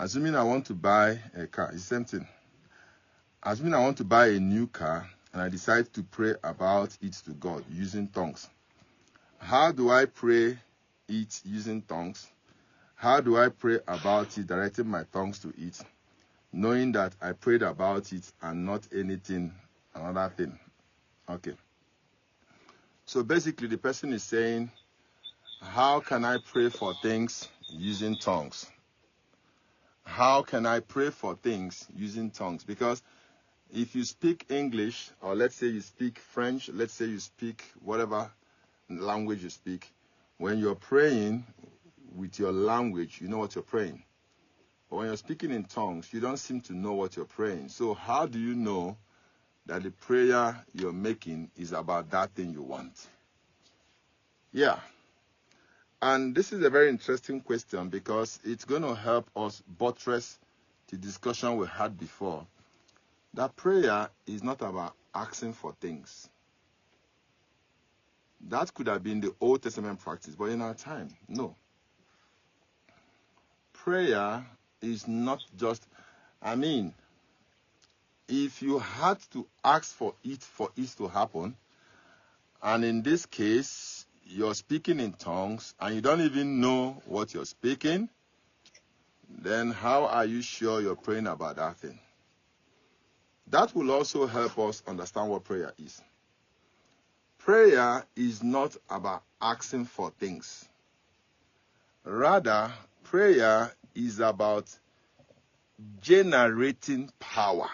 Assuming I want to buy a car, it's the same thing. Assuming I want to buy a new car and I decide to pray about it to God using tongues. How do I pray it using tongues? How do I pray about it, directing my tongues to it, knowing that I prayed about it and not anything, another thing? Okay. So basically the person is saying, how can I pray for things using tongues? How can I pray for things using tongues? Because if you speak English, or let's say you speak French, let's say you speak whatever language you speak, when you're praying with your language, you know what you're praying. But when you're speaking in tongues, you don't seem to know what you're praying. So how do you know that the prayer you're making is about that thing you want? Yeah. And this is a very interesting question because it's going to help us buttress the discussion we had before. That prayer is not about asking for things. That could have been the Old Testament practice, but in our time, no. Prayer is not just, if you had to ask for it to happen, and in this case, you're speaking in tongues and you don't even know what you're speaking, then how are you sure you're praying about that thing? That will also help us understand what prayer is. Prayer is not about asking for things. Rather, prayer is about generating power.